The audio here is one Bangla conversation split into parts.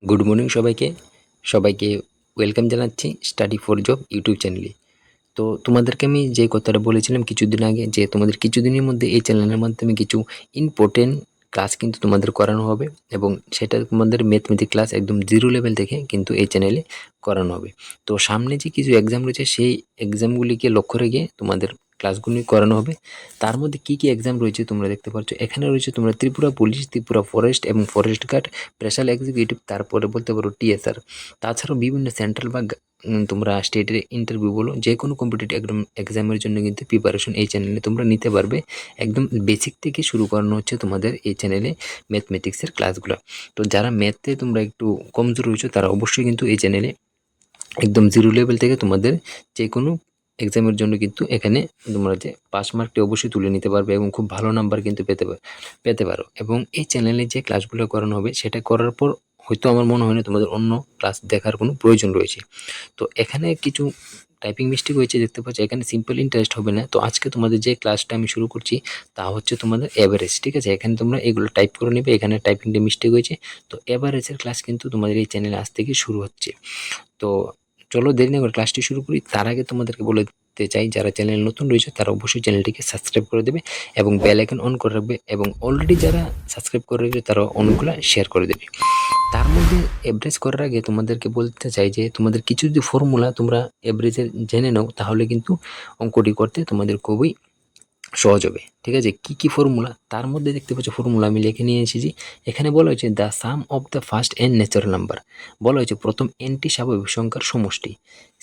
গুড মর্নিং সবাইকে ওয়েলকাম জানাচ্ছি স্টাডি ফর জব ইউটিউব চ্যানেলে। তো তোমাদেরকে আমি যে কথাটা বলেছিলাম কিছুদিন আগে, যে তোমাদের কিছুদিনের মধ্যে এই চ্যানেলের মাধ্যমে কিছু ইম্পর্টেন্ট ক্লাস কিন্তু তোমাদের করানো হবে, এবং সেটা তোমাদের ম্যাথমেটিক্স ক্লাস একদম জিরো লেভেল থেকে কিন্তু এই চ্যানেলে করানো হবে। তো সামনে যে কিছু এক্সাম রয়েছে, সেই এক্সামগুলিকে লক্ষ্য রেখে তোমাদের ক্লাসগুলি করানো হবে। তার মধ্যে কি কি এক্সাম রয়েছে তোমরা দেখতে পাচ্ছ। এখানে রয়েছে তোমরা ত্রিপুরা পুলিশ, ত্রিপুরা ফরেস্ট এবং ফরেস্ট গার্ড, স্পেশাল এক্সিকিউটিভ, তারপরে বলতে পারো টিএসআর। তাছাড়াও বিভিন্ন সেন্ট্রাল বা তোমরা স্টেটের ইন্টারভিউ বলো, যে কোনো কম্পিটিটিভ এক্সামের জন্য কিন্তু প্রিপারেশন এই চ্যানেলে তোমরা নিতে পারবে। একদম বেসিক থেকে শুরু করানো হচ্ছে তোমাদের এই চ্যানেলে ম্যাথমেটিক্সের ক্লাসগুলো। তো যারা ম্যাথে তোমরা একটু কমজোর রয়েছে, তারা অবশ্যই কিন্তু এই চ্যানেলে একদম জিরো লেভেল থেকে তোমাদের যে কোনো এক্সামের জন্য কিন্তু এখানে তোমরা যে পাস মার্কটি অবশ্যই তুলে নিতে পারবে এবং খুব ভালো নাম্বার কিন্তু পেতে পারো। এবং এই চ্যানেলে যে ক্লাসগুলো করানো হবে, সেটা করার পর হয়তো আমার মনে হয় না তোমাদের অন্য ক্লাস দেখার কোনো প্রয়োজন রয়েছে। তো এখানে কিছু টাইপিং মিস্টেক হয়েছে দেখতে পাচ্ছি, এখানে সিম্পল ইন্টারেস্ট হবে না। তো আজকে তোমাদের যে ক্লাসটা আমি শুরু করছি, তা হচ্ছে তোমাদের এভারেজ, ঠিক আছে। এখানে তোমরা এগুলো টাইপ করে নেবে, এখানে টাইপিংটা মিস্টেক হয়েছে। তো এভারেজের ক্লাস কিন্তু তোমাদের এই চ্যানেলে আজ থেকে শুরু হচ্ছে। তো চলো দেরি না করে ক্লাসটি শুরু করি। তার আগে তোমাদেরকে বলে দিতে চাই, যারা চ্যানেল নতুন রয়েছে তারা অবশ্যই চ্যানেলটিকে সাবস্ক্রাইব করে দেবে এবং বেল আইকন অন করে রাখবে, এবং অলরেডি যারা সাবস্ক্রাইব করে রেখেছে তারা অনেকগুলো শেয়ার করে দেবে। তার মধ্যে এভারেজ করার আগে তোমাদেরকে বলতে চাই যে তোমাদের কিছু যদি ফর্মুলা তোমরা এভারেজের জেনে নাও, তাহলে কিন্তু অঙ্কটি করতে তোমাদের খুবই সহজ হবে, ঠিক আছে। কি কি ফর্মুলা, তার মধ্যে দেখতে পাচ্ছ ফর্মুলা আমি লিখে নিয়ে এসেছি। এখানে বলা হয়েছে the some of the first N natural number, বলা হয়েছে প্রথম এনটি স্বাভাবিক সংখ্যার সমষ্টি।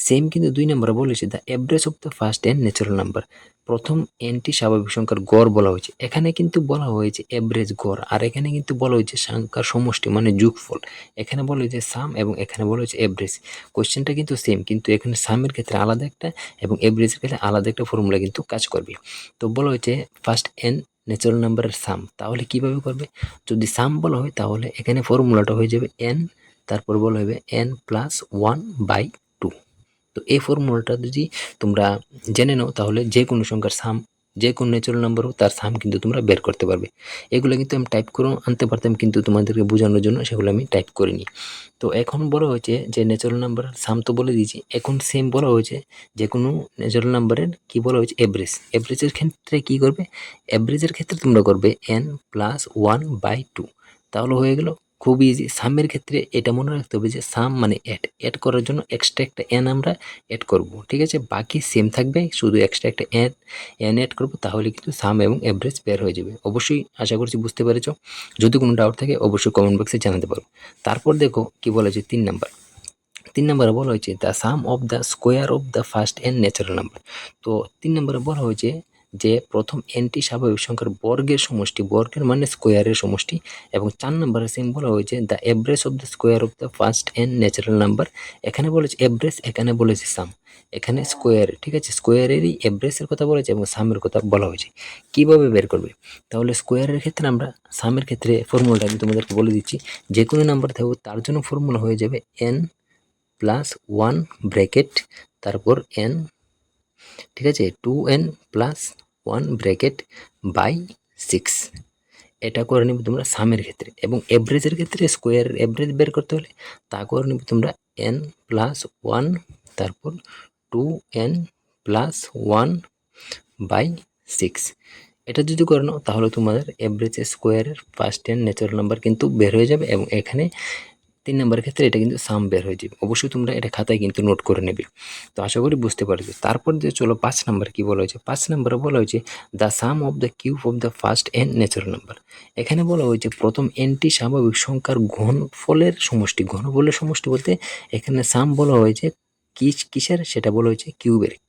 সেম কিন্তু 2 নম্বরে বলা হয়েছে the average of the first N natural number, প্রথম এনটি স্বাভাবিক সংখ্যার গড় বলা হয়েছে। এখানে কিন্তু বলা হয়েছে এভারেজ গড়, আর এখানে কিন্তু বলা হয়েছে সংখ্যার সমষ্টি মানে যোগফল। এখানে বলা হয়েছে সাম এবং এখানে বলা হয়েছে এভারেজ। কোশ্চেনটা কিন্তু সেম, কিন্তু এখানে সামের ক্ষেত্রে আলাদা একটা এবং এভারেজের ক্ষেত্রে আলাদা একটা ফর্মুলা কিন্তু কাজ করবে। তো বলা হয়েছে ফার্স্ট এন ন্যাচারাল নাম্বারের সাম, তাহলে কিভাবে করবে। যদি সাম বলা হয় তাহলে এখানে ফর্মুলাটা হয়ে যাবে এন, তারপর বলা হবে এন প্লাস 1/2। তো এই ফর্মুলাটা যদি তোমরা জেনে নাও, তাহলে যে কোনো সংখ্যার সাম, যে কোনো ন্যাচারাল নাম্বার হোক তার সাম কিন্তু তোমরা বের করতে পারবে। এগুলো কিন্তু আমি টাইপ করে আনতে পারতাম, কিন্তু তোমাদেরকে বোঝানোর জন্য সেগুলো আমি টাইপ করিনি। তো এখন বলা হয়েছে যে ন্যাচারাল নাম্বারের সাম তো বলে দিয়েছি, এখন সেম বলা হয়েছে যে কোনো ন্যাচারাল নাম্বারের কি বলা হয়েছে এভারেজ। এভারেজের ক্ষেত্রে কি করবে, এভারেজের ক্ষেত্রে তোমরা করবে এন প্লাস 1/2, তাহলে হয়ে গেল। খুব ইজি। সামের ক্ষেত্রে এটা মনে রাখতে হবে যে সাম মানে অ্যাড করার জন্য এক্সট্রা একটা এন আমরা অ্যাড করব, ঠিক আছে। বাকি সেম থাকবে, শুধু এক্সট্রা একটা এন অ্যাড করব, তাহলে কিন্তু সাম এবং এভারেজ বের হয়ে যাবে। অবশ্যই আশা করছি বুঝতে পেরেছ। যদি কোনো ডাউট থাকে অবশ্যই কমেন্ট বক্সে জানাতে পারো। তারপর দেখো কি বলা হয়েছে 3 নাম্বার। 3 নম্বরে বলা হয়েছে the some of the square of the first N natural number. তো 3 নম্বরে বলা হয়েছে যে প্রথম এনটি স্বাভাবিক সংখ্যার বর্গের সমষ্টি, বর্গের মানে স্কোয়ারের সমষ্টি। এবং 4 নম্বরে সেম বলা হয়েছে the average of the square of the first N natural number. এখানে বলেছে এভারেজ, এখানে বলেছে সাম, এখানে স্কোয়ার, ঠিক আছে। স্কোয়ারেরই এভারেজের কথা বলেছে এবং সামের কথা বলা হয়েছে। কিভাবে বের করবে, তাহলে স্কোয়ারের ক্ষেত্রে আমরা সামের ক্ষেত্রে ফর্মুলাটা আমি তোমাদেরকে বলে দিচ্ছি। যে কোনো নাম্বার থাকবে তার জন্য ফর্মুলা হয়ে যাবে এন প্লাস 1 ব্র্যাকেট, তারপর এন, ঠিক আছে, 2n প্লাস 1 ব্র্যাকেট বাই 6। এটা করে নিবে তোমরা সামের ক্ষেত্রে। এবং এভারেজের ক্ষেত্রে স্কোয়ার এভারেজ বের করতে হলে তা করে নিবে তোমরা এন প্লাস 1, তারপর 2n প্লাস 1/6। এটা যদি করে নাও তাহলে তোমাদের এভারেজ স্কোয়ারের ফার্স্ট এন ন্যাচারাল নাম্বার কিন্তু বের হয়ে যাবে, এবং এখানে 3 নম্বরের ক্ষেত্রে এটা কিন্তু সাম বের হয়ে যাবে। অবশ্যই তোমরা এটা খাতায় কিন্তু নোট করে নেবে। তো আশা করি বুঝতে পারবে। তারপর যে চলো 5 নম্বর কি বলা হয়েছে। 5 নম্বরে বলা হয়েছে the some of the cube of the first N natural number. এখানে বলা হয়েছে প্রথম এনটি স্বাভাবিক সংখ্যার ঘনফলের সমষ্টি। ঘনফলের সমষ্টি বলতে এখানে সাম বলা হয়েছে কিসের, সেটা বলা হয়েছে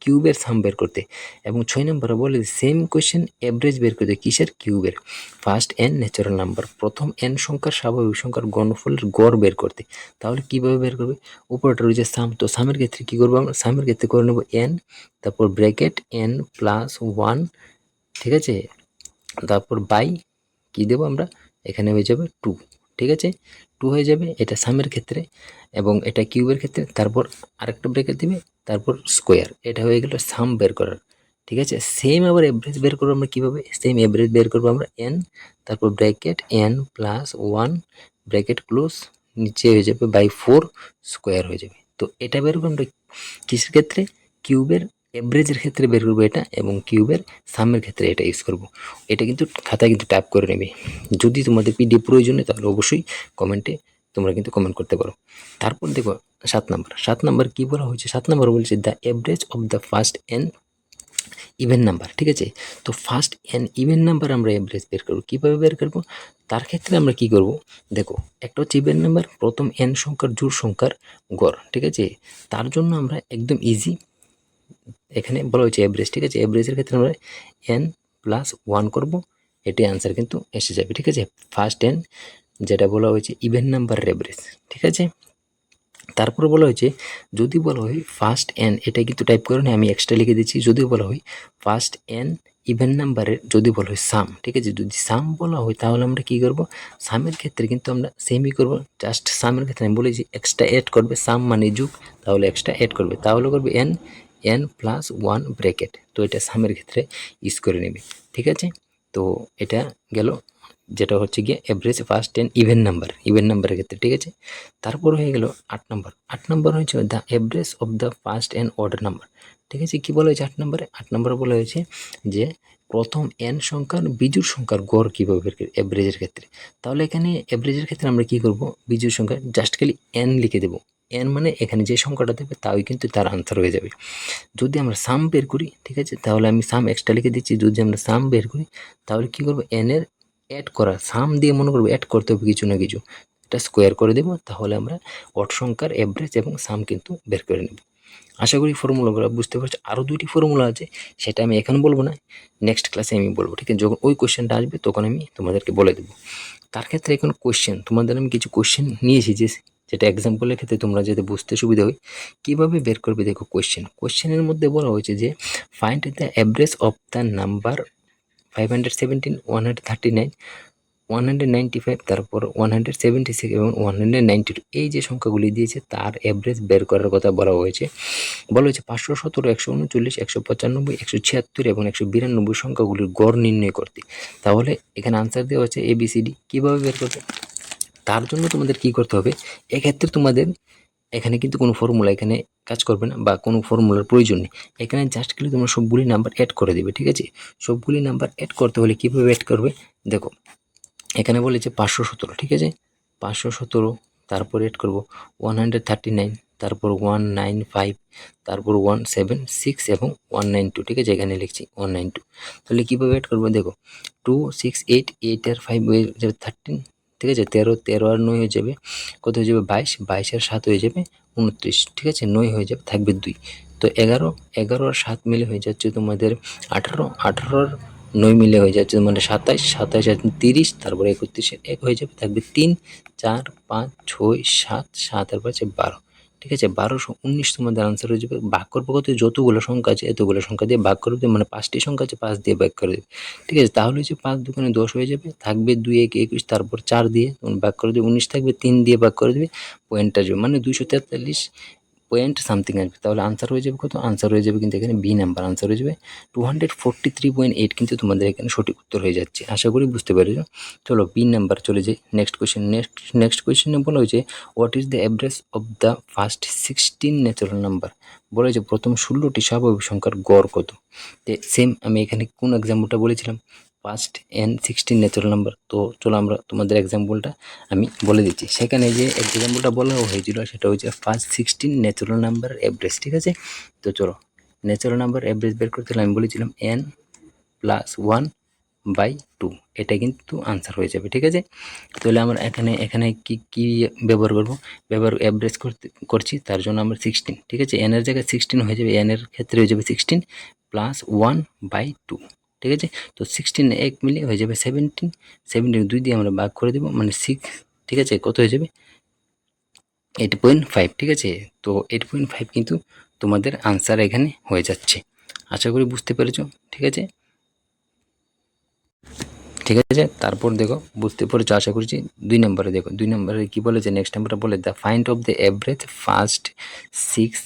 কিউবের সাম বের করতে। এবং 6 নম্বরে বলে সেম কোয়েশ্চেন এভারেজ বের করতে, কিসের, কিউবের। ফার্স্ট এন ন্যাচারাল নাম্বার, প্রথম এন সংখ্যার স্বাভাবিক সংখ্যার ঘনফলের গড় বের করতে। তাহলে কিভাবে বের করবে, উপরটা রয়েছে সাম, তো সামের ক্ষেত্রে কি করবো আমরা, সামের ক্ষেত্রে করে নেবো এন, তারপর ব্র্যাকেট এন প্লাস 1, ঠিক আছে, তারপর বাই কি দেবো আমরা, এখানে হয়ে যাবে 2, ঠিক আছে, 2 হয়ে যাবে এটা সামের ক্ষেত্রে। এবং এটা কিউবের ক্ষেত্রে তারপর আরেকটা ব্র্যাকেট দিবে, তারপর স্কোয়ার। এটা হয়ে গেল সাম বের করার, ঠিক আছে। সেম আবার এভারেজ বের করবো আমরা কিভাবে, সেম এভারেজ বের করবো আমরা এন, তারপর bracket N plus 1 bracket close নিচে হয়ে যাবে বাই 4 স্কোয়ার হয়ে যাবে। তো এটা বের করবো কিসের ক্ষেত্রে? কিউবের এভারেজের ক্ষেত্রে বের করবো এটা, এবং কিউবের সামের ক্ষেত্রে এটা ইউজ করব। এটা কিন্তু খাতায় কিন্তু টাইপ করে নেবে। যদি তোমাদের পিডিএফ প্রয়োজন হয় তাহলে অবশ্যই কমেন্টে তোমরা কিন্তু কমেন্ট করতে পারো। তারপর দেখো 7 নাম্বার কি বলা হয়েছে? 7 নাম্বার বলছে the average of the first N even number. ঠিক আছে, তো ফার্স্ট এন ইভেন নাম্বার আমরা এভারেজ বের করবো। কীভাবে বের করবো? তার ক্ষেত্রে আমরা কি করব? দেখো, একটা হচ্ছে ইভেন নাম্বার, প্রথম এন সংখ্যার জোড় সংখ্যার গড়। ঠিক আছে, তার জন্য আমরা একদম ইজি, এখানে বলা হয়েছে এভারেজ। ঠিক আছে, এভারেজের ক্ষেত্রে আমরা এন প্লাস 1 করব, এটাই আনসার কিন্তু এসে যাবে। ঠিক আছে, ফার্স্ট এন যেটা বলা হয়েছে ইভেন নাম্বারের এভারেজ। ঠিক আছে, তারপরে বলা হয়েছে যদি বলা হয় ফার্স্ট এন, এটা কিন্তু টাইপ করে না, আমি এক্সট্রা লিখে দিচ্ছি। যদি বলা হয় ফার্স্ট এন ইভেন নাম্বারের, যদি বলা হয় সাম, ঠিক আছে, যদি সাম বলা হয় তাহলে আমরা কি করব? সামের ক্ষেত্রে কিন্তু আমরা সেমই করব। জাস্ট সামের ক্ষেত্রে আমি বলেছি এক্সট্রা অ্যাড করবে, সাম মানে যুগ, তাহলে এক্সট্রা অ্যাড করবে, তাহলে করবে এন এন প্লাস 1 ব্র্যাকেট। তো এটা সামের ক্ষেত্রে ইউজ করে নেবে। ঠিক আছে, তো এটা গেল যেটা হচ্ছে গিয়ে এভারেজ ফার্স্ট এন ইভেন নাম্বারের ক্ষেত্রে। ঠিক আছে, তারপর হয়ে গেল 8 নাম্বার হয়েছে the average of the first N order number. ঠিক আছে, কী বলা হয়েছে 8 নম্বরে বলা হয়েছে যে প্রথম এন সংখ্যার বিজোড় সংখ্যার গড় কীভাবে বের করি এভারেজের ক্ষেত্রে। তাহলে এখানে এভারেজের ক্ষেত্রে আমরা কী করব? বিজোড় সংখ্যা জাস্ট খালি এন লিখে দেবো। এন মানে এখানে যে সংখ্যাটা দেবে তাই কিন্তু তার আনসার হয়ে যাবে। যদি আমরা সাম বের করি, ঠিক আছে, তাহলে আমি সাম এক্সট্রা লিখে দিচ্ছি। যদি আমরা সাম বের করি তাহলে কী করবো? এনের অ্যাড করা, সাম দিয়ে মনে করবো অ্যাড করতে হবে কিছু না কিছু, এটা স্কোয়ার করে দেবো, তাহলে আমরা অড সংখ্যার এভারেজ এবং সাম কিন্তু বের করে নেব। আশা করি ফর্মুলাগুলো বুঝতে পারছো। আরও 2টি ফর্মুলা আছে, সেটা আমি এখন বলবো না, নেক্সট ক্লাসে আমি বলবো। ঠিক আছে, যখন ওই কোয়েশ্চেনটা আসবে তখন আমি তোমাদেরকে বলে দেবো। তার ক্ষেত্রে এখন কোয়েশ্চেন, তোমাদের আমি কিছু কোয়েশ্চেন নিয়েছি যেটা এক্সাম্পলের ক্ষেত্রে তোমরা যাতে বুঝতে সুবিধা হয় কীভাবে বের করবে। দেখো, কোয়েশ্চেনের মধ্যে বলা হয়েছে যে find the average of the number 517, 139, 195, তারপর 176 এবং 192, এই যে সংখ্যাগুলি দিয়েছে তার এভারেজ বের করার কথা বলা হয়েছে। 517, 139, 195, 176 এবং 192 সংখ্যাগুলির গড় নির্ণয় করতে। তাহলে এখানে আনসার দেওয়া হচ্ছে ABCD। কীভাবে বের করবে? তার জন্য তোমাদের কি করতে হবে? এক্ষেত্রে তোমাদের এখানে কিন্তু কোনো ফর্মুলা এখানে কাজ করবে না, বা কোনো ফর্মুলার প্রয়োজন নেই। এখানে জাস্ট খালি তোমরা সবগুলি নাম্বার অ্যাড করে দেবে। ঠিক আছে, সবগুলি নাম্বার অ্যাড করতে হলে কীভাবে অ্যাড করবে? দেখো, এখানে বলেছে 517, ঠিক আছে, 517, তারপর এড করব 139, তারপর 195, তারপর 176 এবং 192। ঠিক আছে, এখানে লিখছি 192। তাহলে কীভাবে এড করবো? দেখো, 2 6 8 8 আর 5 হয়ে যাবে 13। ঠিক আছে, 13 13 আর 9 হয়ে যাবে কত? হয়ে যাবে 22, 22 আর 7 হয়ে যাবে 29। ঠিক আছে, 9 হয়ে যাবে, থাকবে 2। তো 11 11 আর 7 মিলে হয়ে যাচ্ছে তোমাদের 18, 18 আর 9 মিলে হয়ে যাচ্ছে মানে 27, 27 আর 30, তারপরে 31 1 হয়ে যাবে, থাকবে 3 4 5 6 7, 7 আর 5 12। ঠিক আছে, 1219 তোমাদের আনসার হয়ে যাবে। ভাগ করবো কত? যতগুলো সংখ্যা আছে এতগুলো সংখ্যা দিয়ে ভাগ করে দেবে, মানে 5টি সংখ্যা আছে 5 দিয়ে ভাগ করে দেবে। ঠিক আছে, তাহলে হচ্ছে 5 দুগুণে 10 হয়ে যাবে, থাকবে 2 1 21, তারপর 4 দিয়ে ভাগ করে দেবে 19 থাকবে, 3 দিয়ে ভাগ করে দেবে, পয়েন্টটা যাবে মানে 243 পয়েন্ট সামথিং আসবে। তাহলে আনসার হয়ে যাবে কত? আনসার হয়ে যাবে কিন্তু এখানে বি নাম্বার, আনসার হয়ে যাবে 243.8, কিন্তু তোমাদের এখানে সঠিক উত্তর হয়ে যাচ্ছে। আশা করি বুঝতে পেরেছো। চলো বি নাম্বার চলে যাই। Next question. নেক্সট কোয়েশ্চেনে বলা হয়েছে what is the average of the first 16 natural number. বলা হয়েছে প্রথম 16টি স্বাভাবিক সংখ্যার গড় কত। সেম আমি এখানে কোন এক্সাম্পলটা বলেছিলাম? First N 16 natural number. তো চলো আমরা তোমাদের এক্সাম্পলটা আমি বলে দিচ্ছি। সেখানে যে এক্সাম্পলটা বলা হয়েছিল সেটা হচ্ছে ফার্স্ট 16 ন্যাচারাল নাম্বার এভারেজ। ঠিক আছে, তো চলো ন্যাচারাল নাম্বার এভারেজ বের করতে হলে আমি বলেছিলাম n প্লাস 1/2, এটা কিন্তু আনসার হয়ে যাবে। ঠিক আছে, তাহলে আমরা এখানে কি ব্যবহার করব? এভারেজ করছি, তার জন্য আমরা 16, ঠিক আছে, এন এর জায়গায় 16 হয়ে যাবে, এন এর ক্ষেত্রে হয়ে যাবে 16 প্লাস 1/2। ঠিক আছে, তো 16 এক মিলে হয়ে যাবে 17, 17 2 দিয়ে আমরা ভাগ করে দেবো মানে 6। ঠিক আছে, কত হয়ে যাবে? 8.5। ঠিক আছে, তো 8.5 কিন্তু তোমাদের আনসার এখানে হয়ে যাচ্ছে। আশা করি বুঝতে পেরেছো। ঠিক আছে, ঠিক আছে, তারপর দেখো বুঝতে পেরেছো আশা করছি। 2 নম্বরে দেখো, 2 নম্বরে কি বলেছে? নেক্সট নাম্বারটা বলে the find of the average first 6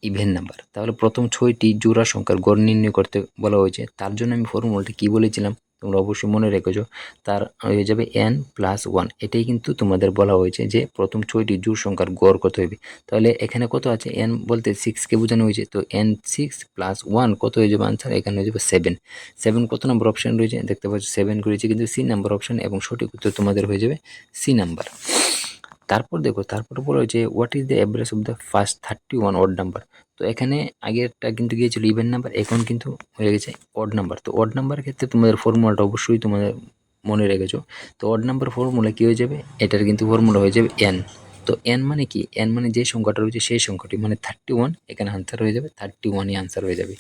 even number. তাহলে প্রথম 6টি জোড়া সংখ্যার গড় নির্ণয় করতে বলা হয়েছে। তার জন্য আমি ফর্মুলাটা কি বলেছিলাম? তোমরা অবশ্যই মনে রেখেছো। তার হয়ে যাবে n+1। এটাই কিন্তু তোমাদের বলা হয়েছে যে প্রথম 6টি জোড় সংখ্যার গড় কত হবে। তাহলে এখানে কত আছে, n বলতে 6কে বোঝানো হয়েছে, তো n6+1 কত হয়ে যাবে আনসার, এখানে হয়ে যাবে 7। 7 কত নম্বর অপশান রয়েছে, দেখতে পাচ্ছ 7 করেছে কিন্তু সি নাম্বার অপশান, এবং সঠিক উত্তর তোমাদের হয়ে যাবে সি নাম্বার। তারপর দেখো, তারপর বলো যে what is the average of the first 31 odd number. তো এখানে আগেরটা কিন্তু গিয়েছিল ইভেন নাম্বার, এখন কিন্তু হয়ে গেছে অড নাম্বার। তো অড নাম্বারের ক্ষেত্রে তোমাদের ফর্মুলাটা অবশ্যই তোমাদের মনে রেখেছো। তো অড নাম্বার ফর্মুলা কী হয়ে যাবে, এটার কিন্তু ফর্মুলা হয়ে যাবে এন। তো এন মানে কি, এন মানে যে সংখ্যাটা রয়েছে সেই সংখ্যাটি, মানে 31, এখানে আনসার হয়ে যাবে 31ই আনসার হয়ে যাবে।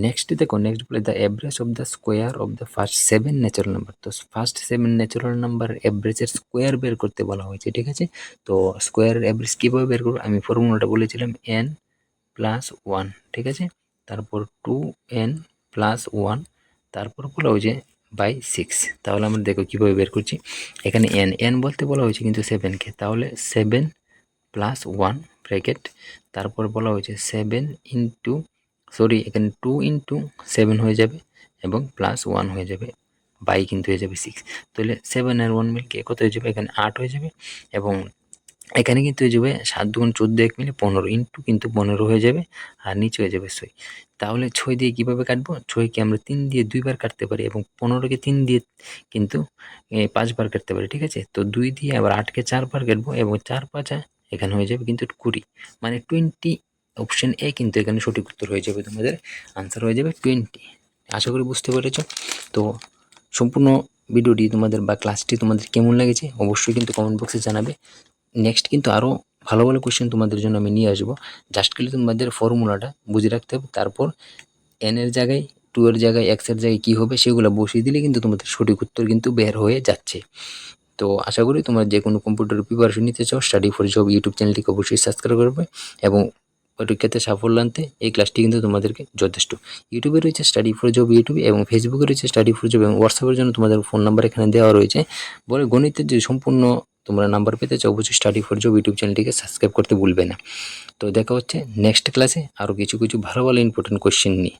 নেক্সট দেখো, নেক্সট বলে the average of the square of the first 7 natural number. তো ফার্স্ট 7 ন্যাচারাল নাম্বার অ্যাভারেজের স্কোয়ার বের করতে বলা হয়েছে, ঠিক আছে। তো স্কোয়ারের অ্যাভারেজ কীভাবে বের করবো, আমি ফর্মুলাটা বলেছিলাম n+1, ঠিক আছে। তারপর 2n+1, তারপর বলা হয়েছে বাই 6। তাহলে আমরা দেখো কীভাবে বের করছি। এখানে n বলতে বলা হয়েছে কিন্তু 7কে, তাহলে 7+1 ব্র্যাকেট, তারপর বলা হয়েছে 7 ইন্টু, সরি এখানে 2 ইন্টু 7 হয়ে যাবে এবং +1 হয়ে যাবে, বাই কিন্তু হয়ে যাবে 6। তাহলে 7 আর 1 মিলকে কত হয়ে যাবে, এখানে 8 হয়ে যাবে, এবং এখানে কিন্তু হয়ে যাবে 7 2 14, 1 মিলে 15, ইন্টু কিন্তু 15 হয়ে যাবে, আর নিচে হয়ে যাবে 6। তাহলে 6 দিয়ে কীভাবে কাটবো, 6কে আমরা 3 দিয়ে 2 বার কাটতে পারি, এবং 15কে 3 দিয়ে কিন্তু 5 বার কাটতে পারি, ঠিক আছে। তো 2 দিয়ে আবার 8কে 4 বার কাটবো, এবং 4 5 এখানে হয়ে যাবে কিন্তু 20, মানে 20। অপশন এ কিন্তু এখানে সঠিক উত্তর হয়ে যাবে, তোমাদের আনসার হয়ে যাবে 20। আশা করি বুঝতে পেরেছ। তো সম্পূর্ণ ভিডিওটি তোমাদের বা ক্লাসটি তোমাদের কেমন লেগেছে অবশ্যই কিন্তু কমেন্ট বক্সে জানাবে। নেক্সট কিন্তু আরও ভালো ভালো কোয়েশ্চেন তোমাদের জন্য আমি নিয়ে আসবো। জাস্ট খালি তোমাদের ফর্মুলাটা বুঝে রাখতে হবে, তারপর এর জায়গায় 2 এর জায়গায় এর জায়গায় কী হবে সেগুলো বসিয়ে দিলে কিন্তু তোমাদের সঠিক উত্তর কিন্তু বের হয়ে যাচ্ছে। তো আশা করি তোমরা যে কোনো কম্পিউটার প্রিপারেশন নিতে চাও, স্টাডি ফর জব ইউটিউব চ্যানেলটিকে অবশ্যই সাবস্ক্রাইব করবে, এবং পরীক্ষাতে সাফল্য আনতে এই ক্লাসটি কিন্তু তোমাদেরকে যথেষ্ট। ইউটিউবে রয়েছে স্টাডি ফর জব ইউটিউব, এবং ফেসবুকে রয়েছে স্টাডি ফর জব, এবং হোয়াটসঅ্যাপের জন্য তোমাদের ফোন নাম্বার এখানে দেওয়া রয়েছে। বলে গণিতের যে সম্পূর্ণ তোমরা নাম্বার পেতে চাও, অবশ্যই স্টাডি ফর জব ইউটিউব চ্যানেলটিকে সাবস্ক্রাইব করতে ভুলবে না। তো দেখা হচ্ছে নেক্সট ক্লাসে আরও কিছু ভালো ভালো ইম্পর্টেন্ট কোয়েশ্চেন নিয়ে।